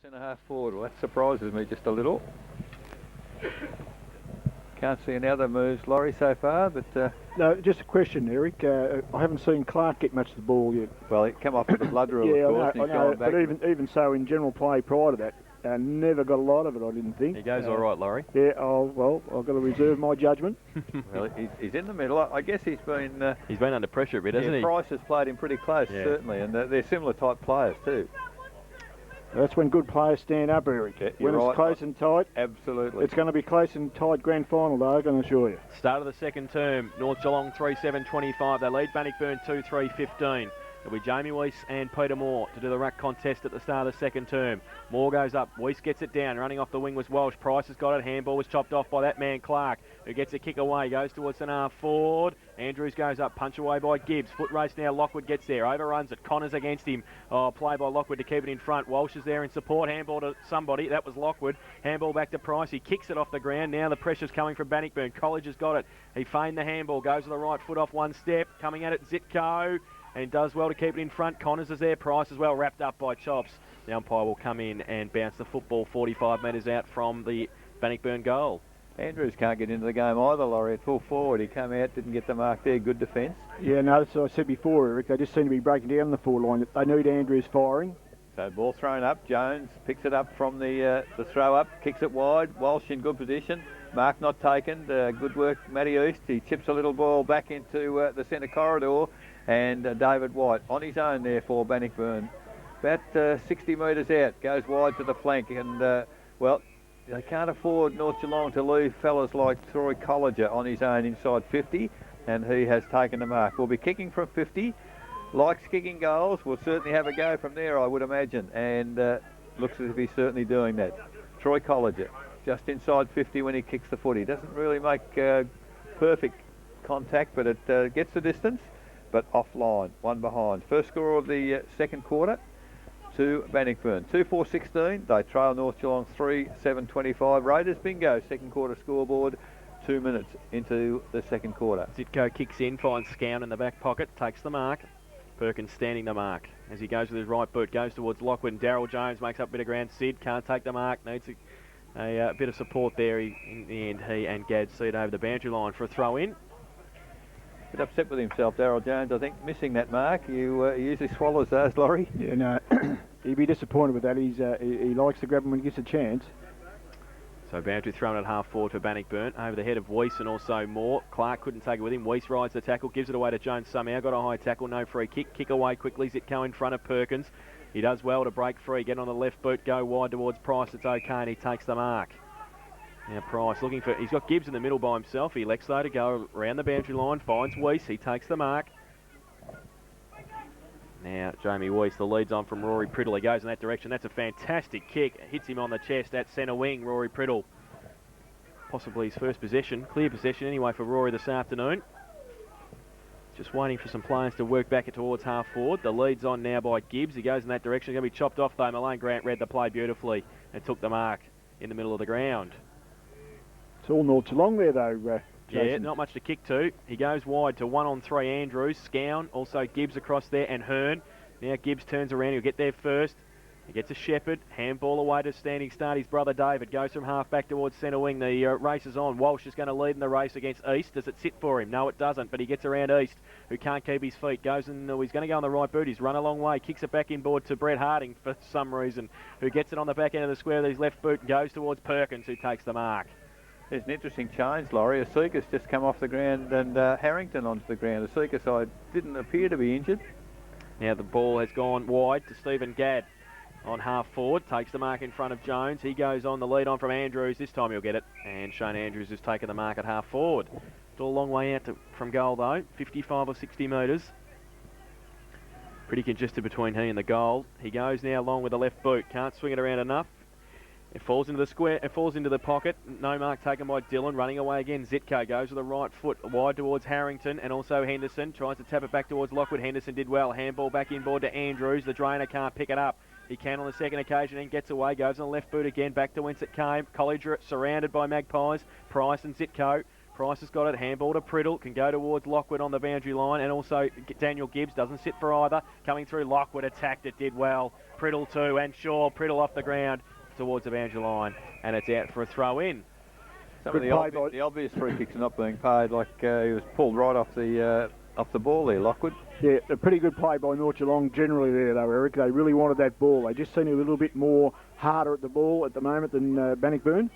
Centre half forward. Well, that surprises me just a little. Can't see any other moves, Laurie, so far, but... No, just a question, Eric. I haven't seen Clark get much of the ball yet. Well, he come off with the blood rule, yeah, of course, and I he's know, gone back. But even so, in general play prior to that, never got a lot of it, I didn't think. He goes all right, Laurie. Yeah, well, I've got to reserve my judgment. Well, he's in the middle. I guess he's been... he's been under pressure a bit, hasn't he? Price has played him pretty close, certainly, and they're similar type players too. That's when good players stand up, Eric. Yeah, when it's close and tight. Absolutely. It's going to be close and tight grand final, though, I can assure you. Start of the second term, North Geelong 3-7-25. They lead Bannockburn 2-3-15. It'll be Jamie Weiss and Peter Moore to do the ruck contest at the start of the second term. Moore goes up, Weiss gets it down, running off the wing was Walsh. Price has got it, handball was chopped off by that man Clark, who gets a kick away, goes towards an half forward. Andrews goes up, punch away by Gibbs. Foot race now, Lockwood gets there, overruns it, Connors against him. Play by Lockwood to keep it in front. Walsh is there in support, handball to somebody, that was Lockwood. Handball back to Price, he kicks it off the ground. Now the pressure's coming from Bannockburn. College has got it, he feigned the handball, goes to the right foot off one step, coming at it Zitko. And does well to keep it in front. Connors is there. Price as well, wrapped up by Chops. The umpire will come in and bounce the football 45 metres out from the Bannockburn goal. Andrews can't get into the game either, Laurie, at full forward. He came out, didn't get the mark there. Good defence. Yeah, no, that's what I said before, Eric. They just seem to be breaking down the forward line. They need Andrews firing. So ball thrown up. Jones picks it up from the throw up, kicks it wide. Walsh in good position. Mark not taken. Good work, Matty East. He chips a little ball back into the centre corridor. And David White on his own there for Bannockburn. About 60 metres out, goes wide to the flank. And, well, they can't afford North Geelong to leave fellas like Troy Colliger on his own inside 50. And he has taken the mark. We'll be kicking from 50. Likes kicking goals. We'll certainly have a go from there, I would imagine. And looks as if he's certainly doing that. Troy Colliger, just inside 50 when he kicks the footy. Doesn't really make perfect contact, but it gets the distance. But offline, one behind. First score of the second quarter to Bannockburn. 2-4-16. They trail North Geelong 3-7-25. Raiders bingo. Second quarter scoreboard. 2 minutes into the second quarter. Zitko kicks in, finds Scown in the back pocket, takes the mark. Perkins standing the mark as he goes with his right boot, goes towards Lockwood. And Darryl Jones makes up a bit of ground. Sid can't take the mark, needs a bit of support there. In the end, he and Gad see it over the boundary line for a throw in. Bit upset with himself, Darryl Jones, I think, missing that mark. He usually swallows those, Laurie. Yeah, no, he'd be disappointed with that. He likes to grab him when he gets a chance. So boundary thrown at half forward for Bannockburn, over the head of Weiss and also Moore. Clark couldn't take it with him. Weiss rides the tackle, gives it away to Jones somehow. Got a high tackle, no free kick. Kick away quickly, Zitko in front of Perkins. He does well to break free, get on the left boot, go wide towards Price. It's okay, and he takes the mark. Now Price looking for... He's got Gibbs in the middle by himself. He elects though to go around the boundary line. Finds Weiss. He takes the mark. Now Jamie Weiss, the lead's on from Rory Priddle. He goes in that direction. That's a fantastic kick. Hits him on the chest at centre wing, Rory Priddle. Possibly his first possession. Clear possession anyway for Rory this afternoon. Just waiting for some players to work back towards half forward. The lead's on now by Gibbs. He goes in that direction. Going to be chopped off though. Malone Grant read the play beautifully and took the mark in the middle of the ground. It's all North Geelong there, though, Jason. Yeah, not much to kick to. He goes wide to 1-on-3 Andrews, Scown, also Gibbs across there, and Hearn. Now Gibbs turns around. He'll get there first. He gets a Shepherd. Handball away to standing start. His brother David goes from half back towards centre wing. The race is on. Walsh is going to lead in the race against East. Does it sit for him? No, it doesn't, but he gets around East, who can't keep his feet. Goes and he's going to go on the right boot. He's run a long way. Kicks it back inboard to Brett Harding for some reason, who gets it on the back end of the square with his left boot and goes towards Perkins, who takes the mark. There's an interesting change, Laurie. Asika's just come off the ground and Harrington onto the ground. Asika side didn't appear to be injured. Now the ball has gone wide to Stephen Gadd on half forward. Takes the mark in front of Jones. He goes on the lead on from Andrews. This time he'll get it. And Shane Andrews has taken the mark at half forward. Still a long way out from goal though. 55 or 60 metres. Pretty congested between he and the goal. He goes now along with the left boot. Can't swing it around enough. It falls into the square. It falls into the pocket. No mark taken by Dillon. Running away again. Zitko goes with the right foot wide towards Harrington and also Henderson. Tries to tap it back towards Lockwood. Henderson did well. Handball back inboard to Andrews. The drainer can't pick it up. He can on the second occasion and gets away. Goes on the left boot again. Back to whence it came. Colliger surrounded by Magpies. Price and Zitko. Price has got it. Handball to Priddle. Can go towards Lockwood on the boundary line. And also Daniel Gibbs doesn't sit for either. Coming through, Lockwood attacked it. Did well. Priddle too. And Shaw. Priddle off the ground towards the boundary line. And it's out for a throw in. Some of the obvious free kicks are not being paid. Like he was pulled right off the ball there, Lockwood. Yeah, a pretty good play by North Geelong generally there, though, Eric. They really wanted that ball. They just seem a little bit more harder at the ball at the moment than Bannockburn.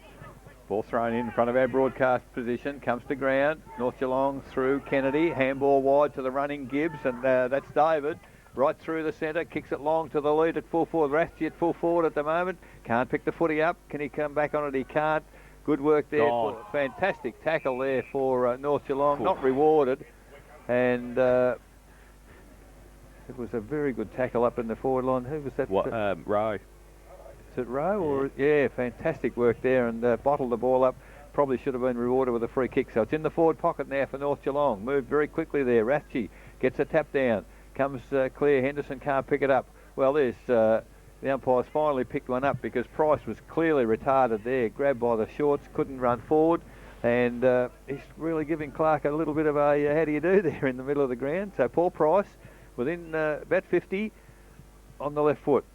Ball thrown in front of our broadcast position, comes to ground. North Geelong through Kennedy, handball wide to the running Gibbs, and that's David. Right through the centre, kicks it long to the lead at full forward. Rathje at full forward at the moment. Can't pick the footy up. Can he come back on it? He can't. Good work there. Fantastic tackle there for North Geelong. Not rewarded. And it was a very good tackle up in the forward line. Who was that? Rowe. Is it Rowe? Or yeah, fantastic work there, and bottled the ball up. Probably should have been rewarded with a free kick. So it's in the forward pocket now for North Geelong. Moved very quickly there. Rathje gets a tap down. Comes clear. Henderson can't pick it up. Well, there's the umpires finally picked one up because Price was clearly retarded there. Grabbed by the shorts, couldn't run forward. And he's really giving Clark a little bit of a how do you do there in the middle of the ground. So Paul Price within about 50 on the left foot.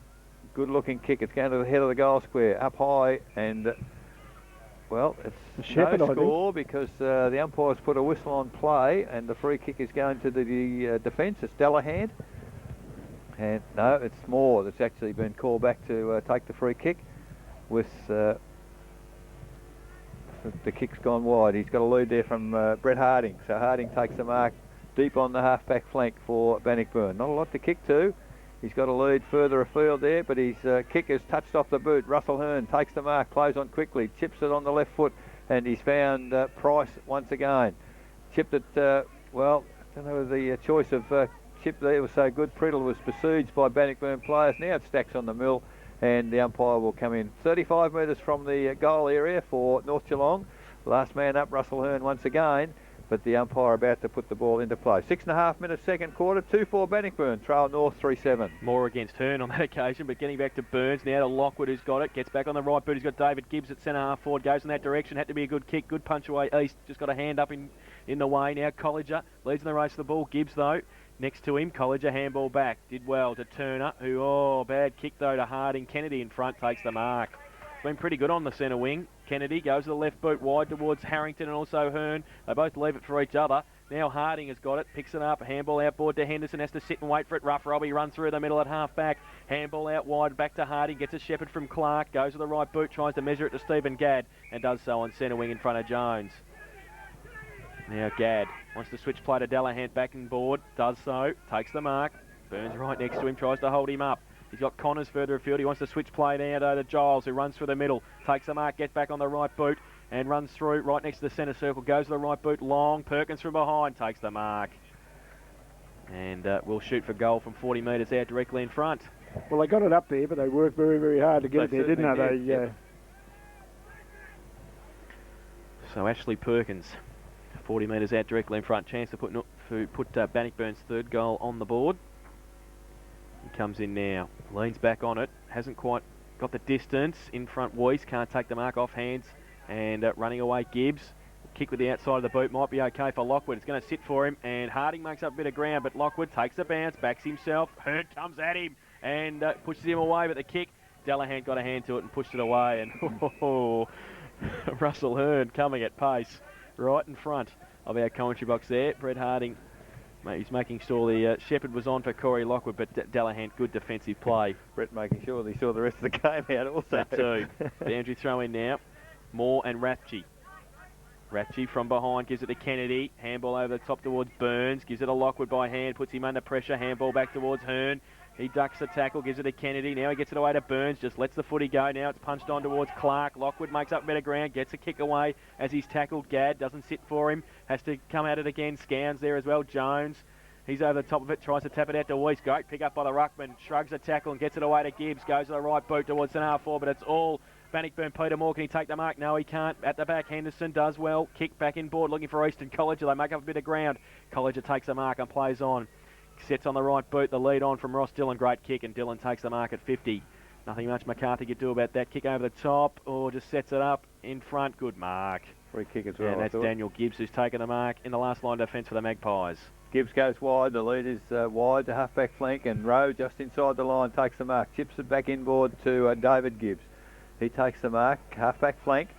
Good looking kick. It's going to the head of the goal square, up high, and well, it's Shepherd, no score because the umpires put a whistle on play, and the free kick is going to the defence. It's Delahan, and no, it's Moore that's actually been called back to take the free kick. With the kick's gone wide. He's got a lead there from Brett Harding. So Harding takes the mark deep on the half-back flank for Bannockburn. Not a lot to kick to. He's got a lead further afield there, but his kick has touched off the boot. Russell Hearn takes the mark, plays on quickly, chips it on the left foot, and he's found Price once again. Chipped it, well, I don't know, the choice of chip there was so good. Priddle was besieged by Bannockburn players. Now it stacks on the mill, and the umpire will come in. 35 metres from the goal area for North Geelong. Last man up, Russell Hearn once again. But the umpire about to put the ball into play. 6.5 minutes second quarter, 2-4 Bannockburn, trail North 3-7. More against Hearn on that occasion, but getting back to Burns now to Lockwood, who's got it, gets back on the right boot. He's got David Gibbs at centre half forward, goes in that direction. Had to be a good kick, good punch away east. Just got a hand up in the way now. Colliger leads in the race for the ball. Gibbs though next to him. Colliger handball back, did well to Turner, who bad kick though to Harding. Kennedy in front takes the mark. Been pretty good on the centre wing. Kennedy goes to the left boot wide towards Harrington and also Hearn. They both leave it for each other. Now Harding has got it, picks it up, handball outboard to Henderson, has to sit and wait for it. Rough Robbie runs through the middle at half back. Handball out wide, back to Harding, gets a Shepherd from Clark, goes to the right boot, tries to measure it to Stephen Gadd and does so on centre wing in front of Jones. Now Gadd wants to switch play to Delahan backing board, does so, takes the mark. Burns right next to him, tries to hold him up. He's got Connors further afield. He wants to switch play now to Giles, who runs through the middle. Takes the mark, gets back on the right boot and runs through right next to the centre circle. Goes to the right boot, long. Perkins from behind takes the mark. And will shoot for goal from 40 metres out directly in front. Well, they got it up there, but they worked very, very hard to get it there, didn't they? Yep. So Ashley Perkins, 40 metres out directly in front. Chance to put Bannockburn's third goal on the board. He comes in now, leans back on it, hasn't quite got the distance. In front, Weiss can't take the mark off hands, and running away Gibbs. Kick with the outside of the boot might be okay for Lockwood. It's going to sit for him, and Harding makes up a bit of ground, but Lockwood takes a bounce, backs himself. Hearn comes at him and pushes him away, but the kick, Delahan got a hand to it and pushed it away, and Russell Hearn coming at pace right in front of our commentary box there. Brett Harding, he's making sure the Shepherd was on for Corey Lockwood, but Delahan, good defensive play. Brett making sure he saw the rest of the game out also. That too. Boundary throw in now. Moore and Rathje. Rathje from behind gives it to Kennedy. Handball over the top towards Burns. Gives it to Lockwood by hand. Puts him under pressure. Handball back towards Hearn. He ducks the tackle. Gives it to Kennedy. Now he gets it away to Burns. Just lets the footy go. Now it's punched on towards Clark. Lockwood makes up better ground. Gets a kick away as he's tackled. Gadd doesn't sit for him. Has to come at it again. Scans there as well. Jones. He's over the top of it, tries to tap it out to Weiss. Great pick up by the ruckman, shrugs the tackle and gets it away to Gibbs. Goes to the right boot towards centre half forward, but it's all Bannockburn. Peter Moore, can he take the mark? No, he can't. At the back, Henderson does well. Kick back in board, looking for Eastern Colliger. They make up a bit of ground. Colliger takes the mark and plays on. Sets on the right boot, the lead on from Ross Dillon. Great kick, and Dillon takes the mark at 50. Nothing much McCarthy could do about that. Kick over the top, or just sets it up in front. Good mark. Free kick as well. And that's Daniel Gibbs who's taken the mark in the last line of defence for the Magpies. Gibbs goes wide. The lead is wide to half-back flank, and Rowe just inside the line takes the mark. Chips it back inboard to David Gibbs. He takes the mark, half-back flank,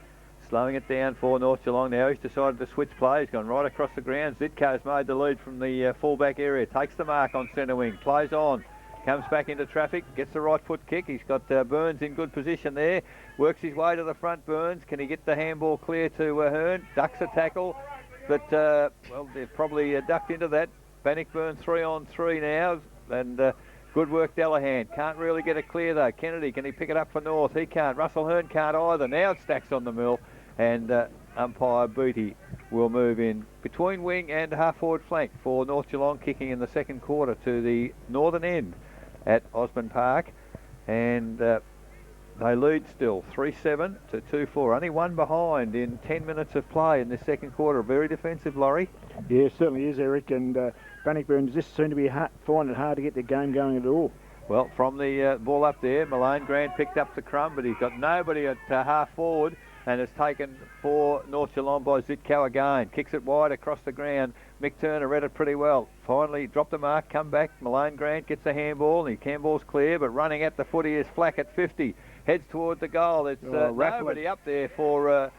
slowing it down for North Geelong now. He's decided to switch play. He's gone right across the ground. Zitko's made the lead from the full-back area. Takes the mark on centre wing. Plays on. Comes back into traffic. Gets the right foot kick. He's got Burns in good position there. Works his way to the front, Burns. Can he get the handball clear to Hearn? Ducks a tackle. But, well, they've probably ducked into that. Bannockburn 3-on-3 now. And good work, Delahan. Can't really get it clear, though. Kennedy, can he pick it up for North? He can't. Russell Hearn can't either. Now it stacks on the mill. And umpire Booty will move in between wing and half-forward flank for North Geelong, kicking in the second quarter to the northern end at Osborne Park. And they lead still 3-7 to 2-4. Only one behind in 10 minutes of play in this second quarter. Very defensive, Laurie. Yeah, it certainly is, Eric. And Bannockburn just seem to be finding it hard to get their game going at all. Well, from the ball up there, Malone Grant picked up the crumb, but he's got nobody at half forward, and it's taken for North Geelong by Zitko again. Kicks it wide across the ground. Mick Turner read it pretty well. Finally dropped the mark, come back. Malone Grant gets the handball, and the handball's clear, but running at the footy is Flack at 50. Heads toward the goal. There's nobody up there for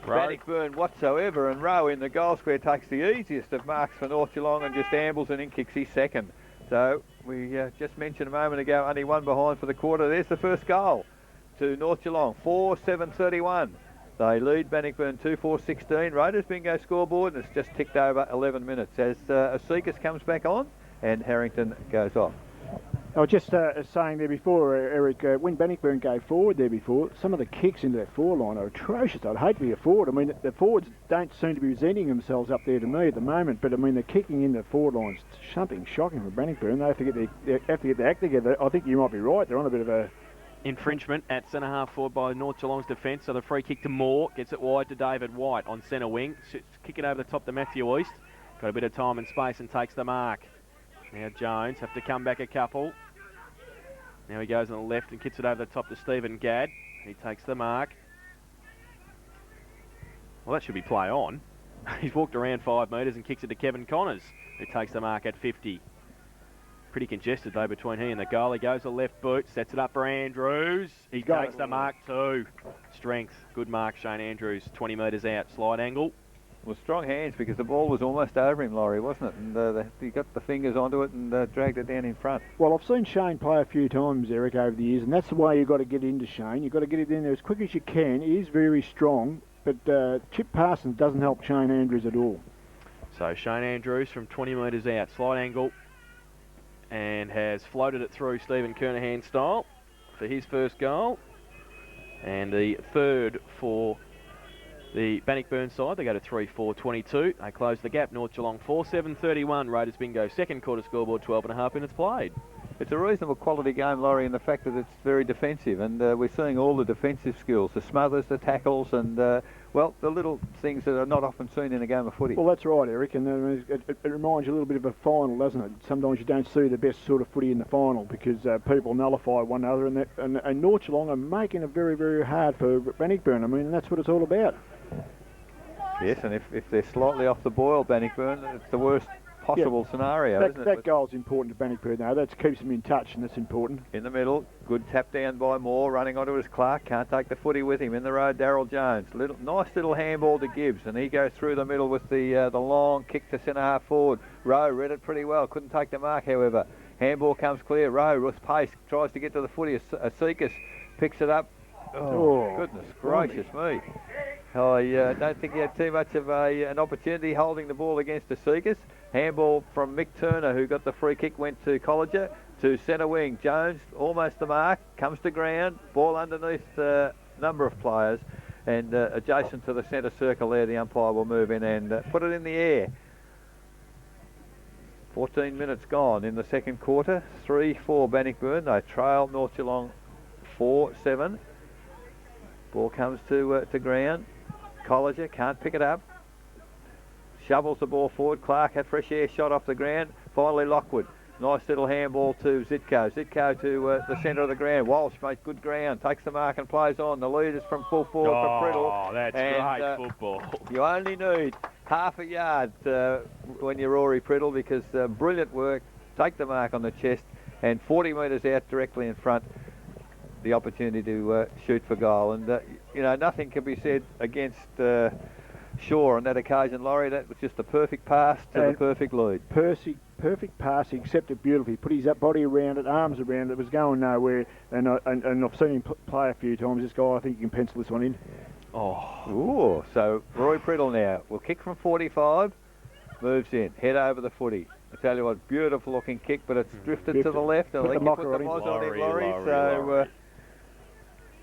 Bannockburn whatsoever, and Rowe in the goal square takes the easiest of marks for North Geelong and just ambles and in kicks his second. So we just mentioned a moment ago, only one behind for the quarter. There's the first goal to North Geelong, 4-7-31. They lead Bannockburn 2-4-16. Raiders bingo scoreboard, and it's just ticked over 11 minutes as Asikas comes back on and Harrington goes off. I was just saying there before, Eric, when Bannockburn go forward there before, some of the kicks into that forward line are atrocious. I'd hate to be a forward. I mean, the forwards don't seem to be presenting themselves up there to me at the moment, but I mean, the kicking in the forward line's something shocking for Bannockburn. They have to get their act together. I think you might be right. They're on a bit of a infringement at centre half forward by North Geelong's defence. So the free kick to Moore, gets it wide to David White on centre wing. Kick it over the top to Matthew East. Got a bit of time and space and takes the mark. Now Jones have to come back a couple. Now he goes on the left and kicks it over the top to Stephen Gadd. He takes the mark. Well, that should be play on. He's walked around 5 metres and kicks it to Kevin Connors, who takes the mark at 50. Pretty congested, though, between he and the goal. He goes to left boot, sets it up for Andrews. He takes the mark too. Strength. Good mark, Shane Andrews. 20 metres out. Slide angle. Well, strong hands because the ball was almost over him, Laurie, wasn't it? And he got the fingers onto it and dragged it down in front. Well, I've seen Shane play a few times, Eric, over the years, and that's the way you've got to get into Shane. You've got to get it in there as quick as you can. He is very strong, but Chip Parsons doesn't help Shane Andrews at all. So Shane Andrews from 20 metres out. Slide angle. And has floated it through Stephen Kernahan style for his first goal. And the third for the Bannockburn side. They go to 3-4-22. They close the gap. North Geelong 4-7-31. Raiders bingo. Second quarter scoreboard, 12.5 minutes played. It's a reasonable quality game, Laurie, in the fact that it's very defensive, and we're seeing all the defensive skills, the smothers, the tackles, and well, the little things that are not often seen in a game of footy. Well, that's right, Eric, and it reminds you a little bit of a final, doesn't it? Sometimes you don't see the best sort of footy in the final because people nullify one another, and North Geelong are making it very, very hard for Bannockburn. I mean, that's what it's all about. Yes, and if they're slightly off the boil, Bannockburn, it's the worst possible scenario, isn't it? That goal's important to Bannockburn, though. That keeps them in touch, and that's important. In the middle, good tap down by Moore, running onto his Clark, can't take the footy with him. In the road, Darryl Jones. Nice little handball to Gibbs, and he goes through the middle with the long kick to centre half forward. Rowe read it pretty well, couldn't take the mark, however. Handball comes clear. Rowe with pace tries to get to the footy. Asikas picks it up. Oh, goodness gracious me. I don't think he had too much of an opportunity holding the ball against Asikas. Handball from Mick Turner, who got the free kick, went to Colliger, to centre wing. Jones, almost the mark, comes to ground, ball underneath a number of players, and adjacent to the centre circle there, the umpire will move in and put it in the air. 14 minutes gone in the second quarter, 3-4 Bannockburn. They trail North Geelong 4-7. Ball comes to ground. Colliger can't pick it up. Shovels the ball forward. Clark had fresh air shot off the ground. Finally Lockwood. Nice little handball to Zitko. Zitko to the centre of the ground. Walsh makes good ground, takes the mark and plays on. The lead is from full forward for Priddle. Oh, that's great football. You only need half a yard when you're Rory Priddle, because brilliant work. Take the mark on the chest, and 40 metres out directly in front, the opportunity to shoot for goal. And, nothing can be said against Shaw on that occasion, Laurie. That was just the perfect pass to the perfect lead. Perfect pass, he accepted beautifully, put his body around it, arms around it, it was going nowhere, and I've seen him play a few times. This guy, I think you can pencil this one in. Ooh, so Rory Priddle now will kick from 45, moves in, head over the footy. I tell you what, beautiful looking kick, but it's drifted to the left. I think you put the moz on him, Laurie. So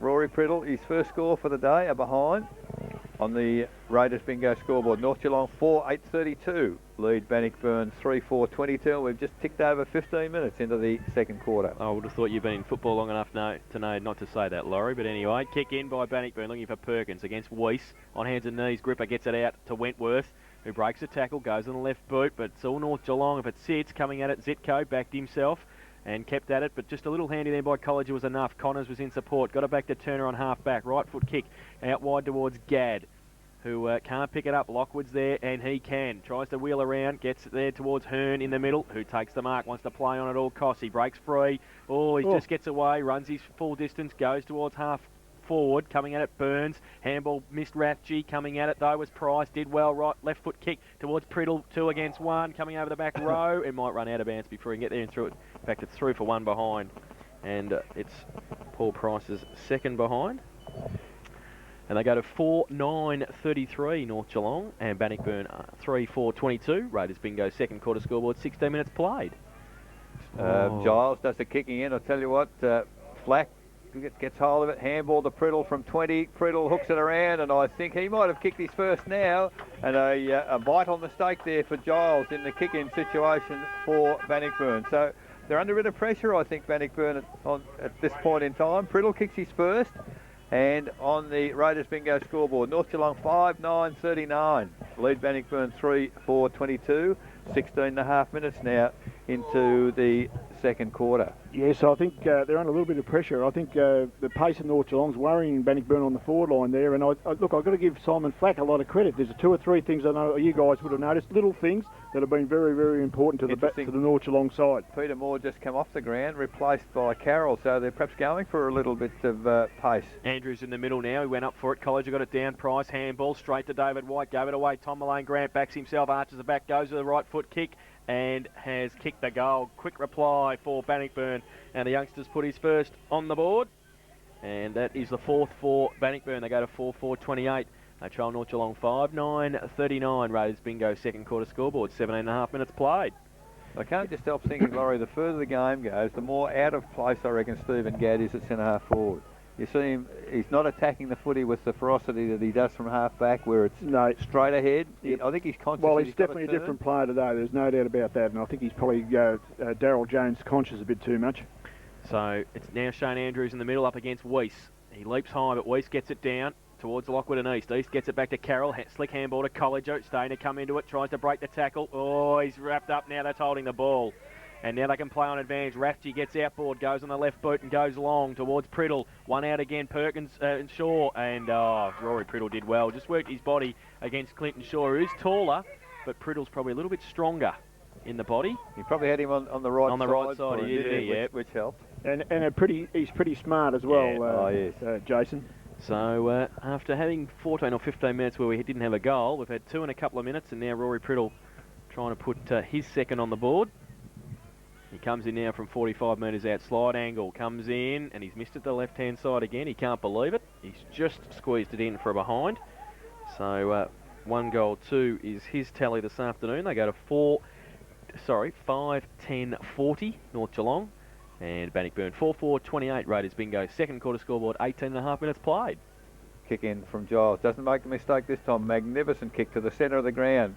Rory Priddle, his first score for the day, are behind on the Raiders bingo scoreboard. North Geelong 4-8-32 lead Bannockburn 3-4-22. We've just ticked over 15 minutes into the second quarter. I would have thought you've been in football long enough to know not to say that, Laurie. But anyway, kick in by Bannockburn, looking for Perkins against Weiss. On hands and knees, Gripper gets it out to Wentworth, who breaks the tackle, goes on the left boot, but it's all North Geelong. If it sits, coming at it, Zitko backed himself and kept at it, but just a little handy there by College was enough. Connors was in support, got it back to Turner on half back, right foot kick out wide towards Gadd, who can't pick it up. Lockwood's there, and he can. Tries to wheel around, gets it there towards Hearn in the middle, who takes the mark, wants to play on at all costs. He breaks free. Just gets away, runs his full distance, goes towards half forward, coming at it, Burns. Handball missed Rathje, coming at it though was Price, did well, right, left foot kick towards Priddle, 2 against 1, coming over the back row. It might run out of bounds before he can get there and through it. In fact, it's through for 1 behind, and it's Paul Price's second behind. And they go to 4-9-33 North Geelong, and Bannockburn 3-4-22. Raiders bingo second quarter scoreboard, 16 minutes played. Giles does the kicking in. I'll tell you what, Flack gets hold of it, handball to Priddle from 20. Priddle hooks it around, and I think he might have kicked his first now. And a vital mistake there for Giles in the kick-in situation for Bannockburn. So they're under a bit of pressure, I think, Bannockburn at this point in time. Priddle kicks his first. And on the Raiders bingo scoreboard, North Geelong 5-9-39. Lead Bannockburn 3-4-22. 16.5 minutes now into the second quarter. Yes, I think they're under a little bit of pressure. I think the pace of North Geelong's worrying Bannockburn on the forward line there. And look, I've got to give Simon Flack a lot of credit. There's 2 or 3 things I know you guys would have noticed, little things that have been very, very important to the North Geelong side. Peter Moore just come off the ground, replaced by Carroll, so they're perhaps going for a little bit of pace. Andrews in the middle now. He went up for it. College got it down. Price handball straight to David White. Gave it away. Tom Malone Grant backs himself, arches the back, goes to the right foot kick, and has kicked the goal. Quick reply for Bannockburn, and the youngsters put his first on the board, and that is the 4th for Bannockburn. They go to 4-4-28. They trail North Geelong 5-9-39. Raiders bingo second quarter scoreboard, 17.5 minutes played. I can't just help thinking, Laurie, the further the game goes, the more out of place I reckon Stephen Gadd is at centre half forward. You see him, he's not attacking the footy with the ferocity that he does from half back, where it's straight ahead. I think he's conscious. Well, he's definitely a different player today, there's no doubt about that, and I think he's probably Daryl Jones conscious a bit too much. So it's now Shane Andrews in the middle up against Weiss. He leaps high, but Weiss gets it down towards Lockwood and East. East gets it back to Carroll. Slick handball to College. Stainer come into it, tries to break the tackle. He's wrapped up now. That's holding the ball. And now they can play on advantage. Rathje gets outboard, goes on the left boot and goes long towards Priddle. One out again, Perkins and Shaw. And Rory Priddle did well. Just worked his body against Clinton Shaw, who's taller, but Priddle's probably a little bit stronger in the body. He probably had him on the right side. On the right side, he did, yeah. Which helped. And he's pretty smart as well, yes. Jason. So after having 14 or 15 minutes where we didn't have a goal, we've had 2 in a couple of minutes, and now Rory Priddle trying to put his second on the board. He comes in now from 45 metres out, slide angle, comes in, and he's missed it the left-hand side again. He can't believe it. He's just squeezed it in for a behind. So 1 goal, 2 is his tally this afternoon. They go to 5-10-40 North Geelong. And Bannockburn 4-4-28 Raiders bingo. Second quarter scoreboard, 18.5 minutes played. Kick in from Giles. Doesn't make the mistake this time. Magnificent kick to the centre of the ground.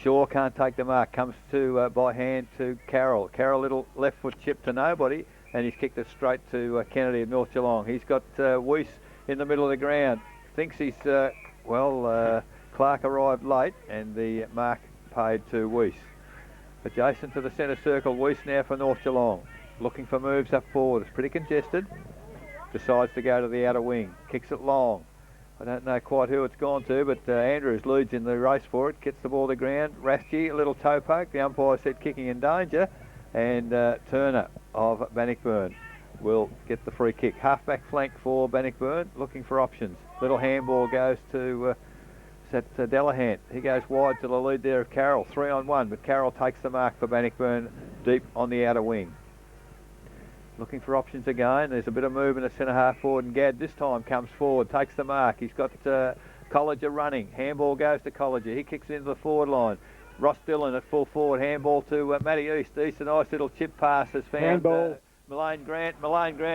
Shaw can't take the mark. Comes to by hand to Carroll. Carroll, little left foot chip to nobody, and he's kicked it straight to Kennedy of North Geelong. He's got Weiss in the middle of the ground. Thinks he's Clark arrived late, and the mark paid to Weiss. Adjacent to the centre circle, Weiss now for North Geelong. Looking for moves up forward. It's pretty congested. Decides to go to the outer wing. Kicks it long. I don't know quite who it's gone to, but Andrews leads in the race for it. Gets the ball to ground. Raschi, a little toe poke. The umpire said kicking in danger. And Turner of Bannockburn will get the free kick. Halfback flank for Bannockburn, looking for options. Little handball goes to Delahan. He goes wide to the lead there of Carroll. 3-on-1, but Carroll takes the mark for Bannockburn deep on the outer wing. Looking for options again. There's a bit of movement at centre half forward, and Gadd this time comes forward, takes the mark. He's got Colliger running. Handball goes to Colliger. He kicks into the forward line. Ross Dillon at full forward. Handball to Matty East. East, a nice little chip pass has found handball. Malane Grant,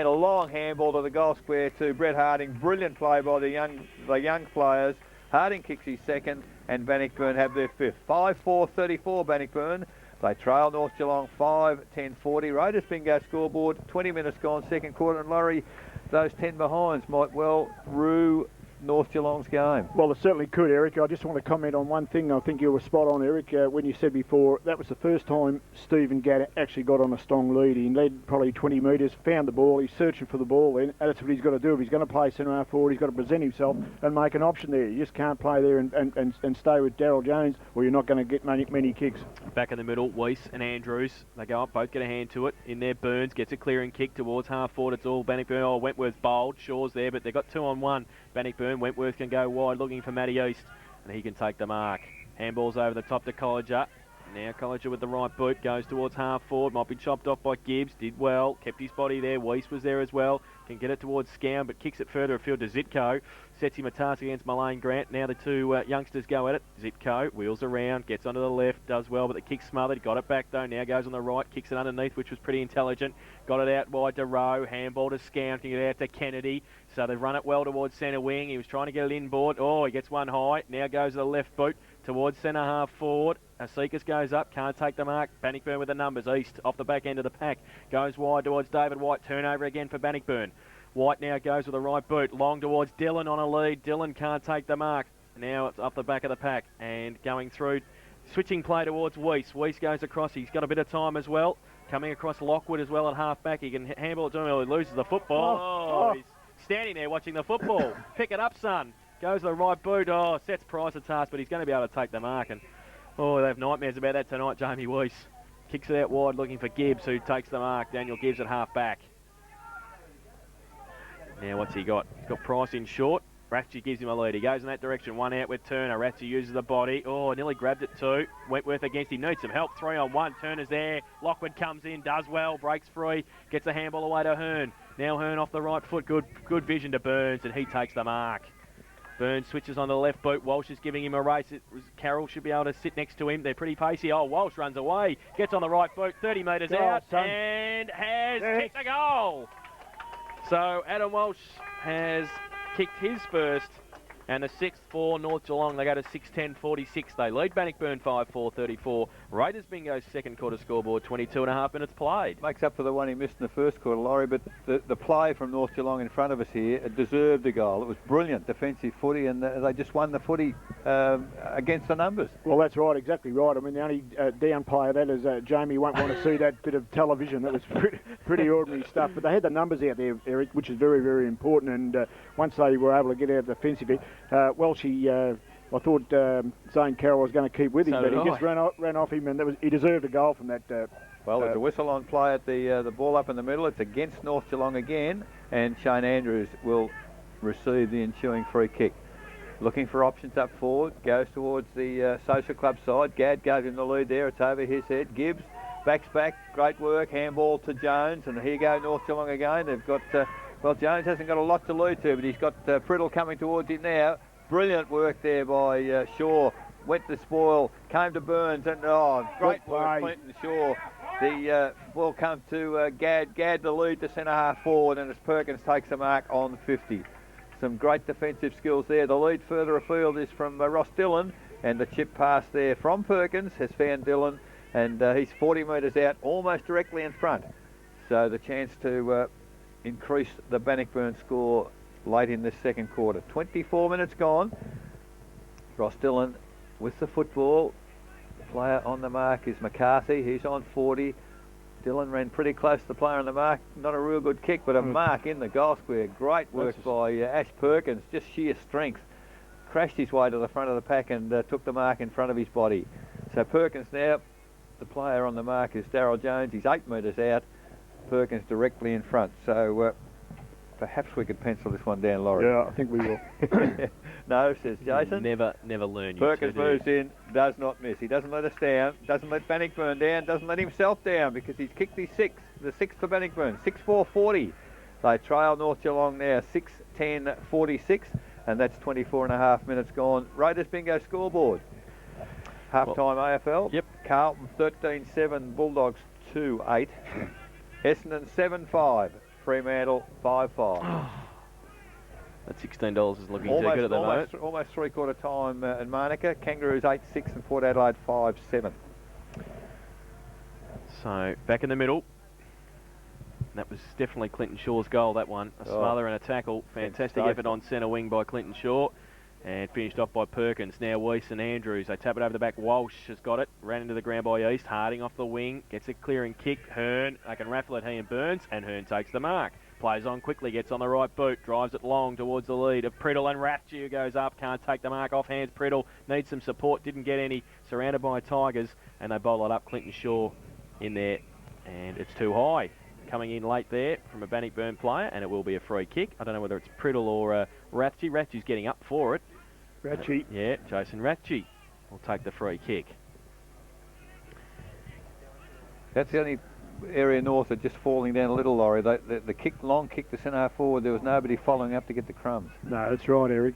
a long handball to the goal square to Brett Harding. Brilliant play by the young players. Harding kicks his second, and Bannockburn have their fifth. 5-4-34 Bannockburn. They trail North Geelong 5-10-40. Raiders bingo scoreboard, 20 minutes gone, second quarter, and Laurie, those 10 behinds might well rue North Geelong's game. Well, it certainly could, Eric. I just want to comment on one thing. I think you were spot on, Eric, when you said before that was the first time Stephen Gadd actually got on a strong lead. He led probably 20 metres, found the ball, he's searching for the ball then, and that's what he's got to do. If he's going to play centre half forward, he's got to present himself and make an option there. You just can't play there and stay with Daryl Jones, or you're not going to get many kicks. Back in the middle, Weiss and Andrews, they go up, both get a hand to it. In there, Burns gets a clearing kick towards half forward. It's all Bannockburn. Oh, Wentworth bowled, Shaw's there, but they've got 2-on-1. Bannockburn, Wentworth can go wide looking for Matty East, and he can take the mark. Handball's over the top to Colliger. Now Colliger with the right boot goes towards half forward. Might be chopped off by Gibbs. Did well. Kept his body there. Weiss was there as well. Can get it towards Scown, but kicks it further afield to Zitko. Sets him a task against Malane Grant. Now the two youngsters go at it. Zitko wheels around, gets onto the left, does well, but the kick's smothered. Got it back though. Now goes on the right, kicks it underneath, which was pretty intelligent. Got it out wide to Rowe. Handball to Scown, can get it out to Kennedy. So they've run it well towards centre wing. He was trying to get it inboard. Oh, he gets one high. Now goes to the left boot towards centre half forward. Asekas goes up, can't take the mark. Bannockburn with the numbers. East off the back end of the pack. Goes wide towards David White. Turnover again for Bannockburn. White now goes with the right boot. Long towards Dillon on a lead. Dillon can't take the mark. Now it's up the back of the pack and going through. Switching play towards Weiss. Weiss goes across. He's got a bit of time as well. Coming across Lockwood as well at half back. He can handball it to him. He loses the football. He's standing there watching the football. Pick it up, son. Goes to the right boot. Oh, sets Price a task, but he's going to be able to take the mark. And oh, they have nightmares about that tonight. Jamie Weiss kicks it out wide looking for Gibbs, who takes the mark. Daniel Gibbs at half back. Now what's he got? He's got Price in short. Ratchie gives him a lead. He goes in that direction. One out with Turner. Ratchie uses the body. Oh, nearly grabbed it too. Wentworth against him. Needs some help. 3-on-1. Turner's there. Lockwood comes in. Does well. Breaks free. Gets a handball away to Hearn. Now Hearn off the right foot. Good vision to Burns, and he takes the mark. Burns switches on the left boot. Walsh is giving him a race. Carroll should be able to sit next to him. They're pretty pacey. Oh, Walsh runs away. Gets on the right boot. 30 metres out. And has kicked a goal. So Adam Walsh has kicked his first, and the sixth for North Geelong. They go to 6-10-46. They lead Bannockburn 5-4-34. Raiders bingo's second quarter scoreboard, 22.5 minutes played. Makes up for the one he missed in the first quarter, Laurie, but the play from North Geelong in front of us here deserved a goal. It was brilliant defensive footy, and they just won the footy against the numbers. Well, that's right, exactly right. I mean, the only downplay of that is Jamie won't want to see that bit of television. That was pretty ordinary stuff. But they had the numbers out there, Eric, which is very, very important. And once they were able to get out defensively, I thought Zane Carroll was going to keep with him, but he just ran off him, and he deserved a goal from that. Well, there's a whistle on play at the ball up in the middle. It's against North Geelong again, and Shane Andrews will receive the ensuing free kick. Looking for options up forward, goes towards the social club side. Gadd gave him the lead there. It's over his head. Gibbs backs back. Great work. Handball to Jones, and here you go North Geelong again. They've got well, Jones hasn't got a lot to lead to, but he's got Priddle coming towards him now. Brilliant work there by Shaw. Went to spoil, came to Burns, and great work, Clinton Shaw. The ball comes to Gadd. Gadd the lead to centre half forward, and as Perkins takes the mark on 50. Some great defensive skills there. The lead further afield is from Ross Dillon, and the chip pass there from Perkins has found Dillon, and he's 40 metres out, almost directly in front. So the chance to increase the Bannockburn score late in this second quarter. 24 minutes gone. Ross Dillon with the football. Player on the mark is McCarthy. He's on 40. Dylan ran pretty close to the player on the mark. Not a real good kick, but a mark in the goal square. Great work by Ash Perkins, just sheer strength. Crashed his way to the front of the pack and took the mark in front of his body. So Perkins now, the player on the mark is Darryl Jones. He's 8 metres out. Perkins directly in front. So perhaps we could pencil this one down, Laurie. Yeah, I think we will. No, says Jason. Never learn. Perkins moves in, does not miss. He doesn't let us down, doesn't let Bannockburn down, doesn't let himself down because he's kicked his 6. The 6 for Bannockburn, 6-4-40. They trail North Geelong now, 6-10-46, and that's 24.5 minutes gone. Raiders bingo scoreboard. Half-time AFL. Yep. Carlton 13-7, Bulldogs 2-8. Essendon 7-5, Fremantle 5-5. That $16 is looking too good at the moment. Almost three-quarter time in Manuka. Kangaroos 8-6 and Port Adelaide 5-7. So back in the middle. That was definitely Clinton Shaw's goal, that one. A smother and a tackle. Fantastic effort on centre wing by Clinton Shaw. And finished off by Perkins. Now Weiss and Andrews. They tap it over the back. Walsh has got it. Ran into the ground by East. Harding off the wing. Gets a clearing kick. Hearn. They can raffle it. He and Burns. And Hearn takes the mark. Plays on quickly. Gets on the right boot. Drives it long towards the lead of Priddle. And Rathje who goes up. Can't take the mark off hands. Priddle needs some support. Didn't get any. Surrounded by Tigers. And they bowl it up. Clinton Shaw in there. And it's too high. Coming in late there from a Bannockburn player. And it will be a free kick. I don't know whether it's Priddle or Rathje. Rathje's getting up for it. Rathje. Yeah, Jason Rathje will take the free kick. That's the only area north that's just falling down a little, Laurie. The long kick to centre half forward, there was nobody following up to get the crumbs. No, that's right, Eric.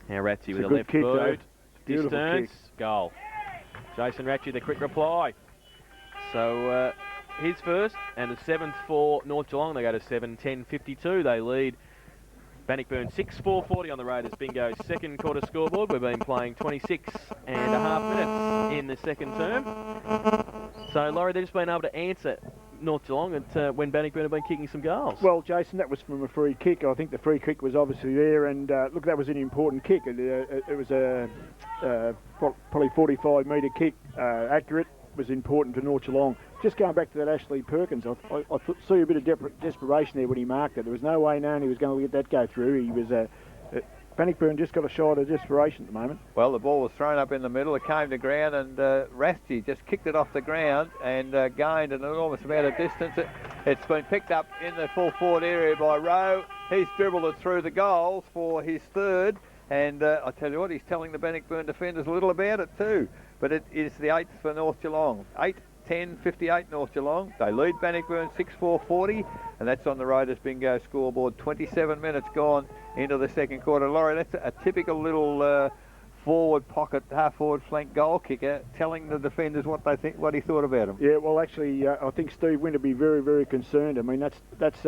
Now Rathje with a good left kick, boot. Beautiful Distance. kick. Goal. Jason Rathje, the quick reply. So his first and the 7th for North Geelong. They go to 7-10-52. They lead Bannockburn 6-4-40 on the Raiders bingo second quarter scoreboard. We've been playing 26.5 minutes in the second term. So, Laurie, they've just been able to answer North Geelong at, when Bannockburn have been kicking some goals. Well, Jason, that was from a free kick. I think the free kick was obviously there, and look, that was an important kick. It was a probably 45-metre kick, accurate. Was important to North Geelong. Just going back to that Ashley Perkins, I saw a bit of desperation there when he marked it. There was no way known he was going to let that go through. He was Bannockburn just got a shot of desperation at the moment. Well, the ball was thrown up in the middle. It came to ground, and Rathje just kicked it off the ground and gained an enormous amount of distance. It's been picked up in the full forward area by Rowe. He's dribbled it through the goals for his third, and I tell you what, he's telling the Bannockburn defenders a little about it too. But it is the 8th for North Geelong. 8-10-58 North Geelong. They lead Bannockburn 6-4-40, and that's on the Raiders bingo scoreboard. 27 minutes gone into the second quarter. Laurie, that's a typical little forward pocket, half-forward flank goal kicker telling the defenders what they think, what he thought about him. Yeah, well, actually, I think Steve Winter be very, very concerned. I mean, that's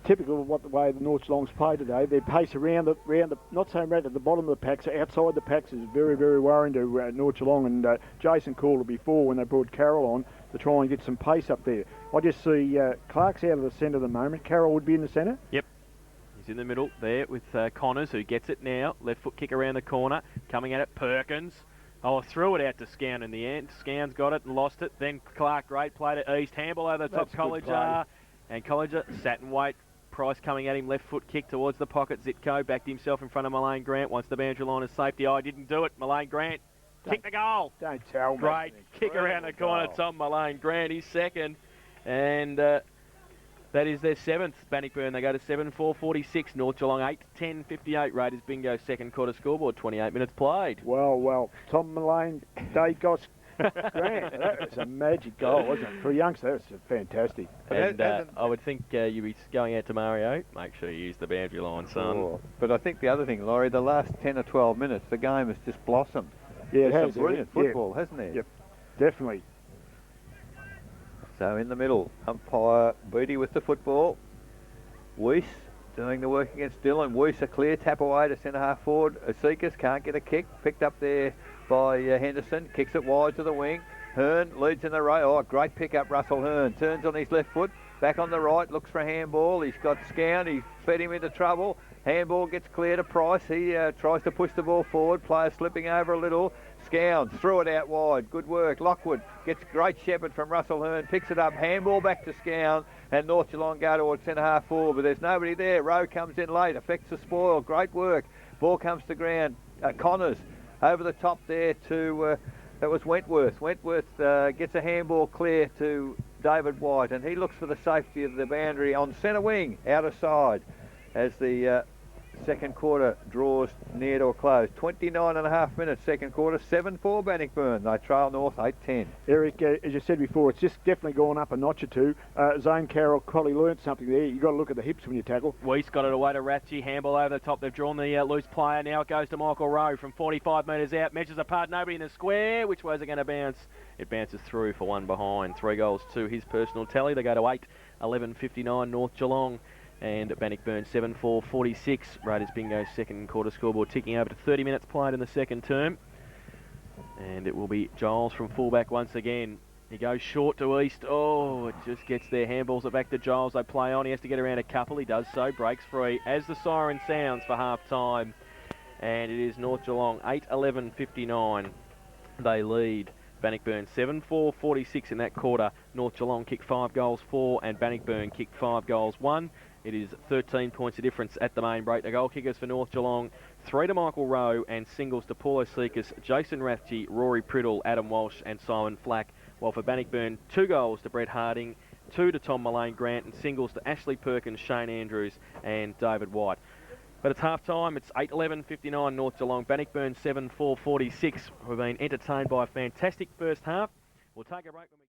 typical of what the way the North Geelong's play today. Their pace around the not so much at the bottom of the packs, outside the packs is very, very worrying to North Geelong. And Jason called it before when they brought Carroll on to try and get some pace up there. I just see Clark's out of the centre at the moment. Carroll would be in the centre. Yep. He's in the middle there with Connors, who gets it now. Left foot kick around the corner. Coming at it, Perkins. Oh, threw it out to Scown in the end. Scown's got it and lost it. Then Clark, great play to East. Handball over the top, Colliger. And Colliger sat and wait. Price coming at him, left foot kick towards the pocket. Zitko backed himself in front of Mullane Grant. Wants the boundary line of safety. Oh, didn't do it. Mullane Grant kicked the goal. Don't tell me. Great kick around the corner. Tom Mullane Grant, he's second. And that is their 7th. Bannockburn, they go to 7-4-46. North Geelong 8-10-58. Raiders bingo second quarter scoreboard. 28 minutes played. Well. Tom Mullane, Dacos Grant. That was a magic goal, wasn't it? For a youngster, that was fantastic. And I would think you'd be going out to Mario. Make sure you use the boundary line, son. Oh, but I think the other thing, Laurie, the last 10 or 12 minutes, the game has just blossomed. Yeah, it has. Some brilliant football, hasn't there? Yep, definitely. So in the middle, umpire Beattie with the football. Weiss doing the work against Dylan. Weiss a clear tap away to centre half forward. Asikas can't get a kick. Picked up there by Henderson. Kicks it wide to the wing. Hearn leads in the race. Oh, great pick up, Russell Hearn. Turns on his left foot. Back on the right. Looks for a handball. He's got Scown. He fed him into trouble. Handball gets clear to Price. He tries to push the ball forward. Player slipping over a little. Scowns threw it out wide. Good work. Lockwood gets great shepherd from Russell Hearn, picks it up, handball back to Scowns, and North Geelong go towards centre half forward, but there's nobody there. Rowe comes in late, affects the spoil. Great work. Ball comes to ground. Connors over the top there to, that was Wentworth. Wentworth gets a handball clear to David White, and he looks for the safety of the boundary on centre wing, outer side, as the second quarter draws near to a close. 29.5 minutes second quarter, 7-4 Bannockburn. They trail North 8-10. Eric, as you said before, it's just definitely gone up a notch or two. Zane Carroll probably learnt something there. You've got to look at the hips when you tackle. Weiss got it away to Ratchie, handball over the top. They've drawn the loose player. Now it goes to Michael Rowe from 45 metres out. Measures apart, nobody in the square. Which way is it going to bounce? It bounces through for one behind. 3 goals to his personal tally. They go to 8-11-59 North Geelong. And Bannockburn 7-4-46. Raiders Bingo's second quarter scoreboard ticking over to 30 minutes played in the second term. And it will be Giles from fullback once again. He goes short to East. Oh, it just gets there. Handballs it back to Giles. They play on. He has to get around a couple. He does so. Breaks free as the siren sounds for half time. And it is North Geelong 8-11-59. They lead. Bannockburn 7-4-46 in that quarter. North Geelong kicked 5 goals 4 and Bannockburn kicked 5 goals 1. It is 13 points of difference at the main break. The goal kickers for North Geelong, 3 to Michael Rowe and singles to Paulo Sekas, Jason Rathje, Rory Priddle, Adam Walsh and Simon Flack. While for Bannockburn, 2 goals to Brett Harding, 2 to Tom Mullane Grant and singles to Ashley Perkins, Shane Andrews and David White. But it's half time. It's 8-11-59 North Geelong. Bannockburn 7-4-46. We've been entertained by a fantastic first half. We'll take a break when we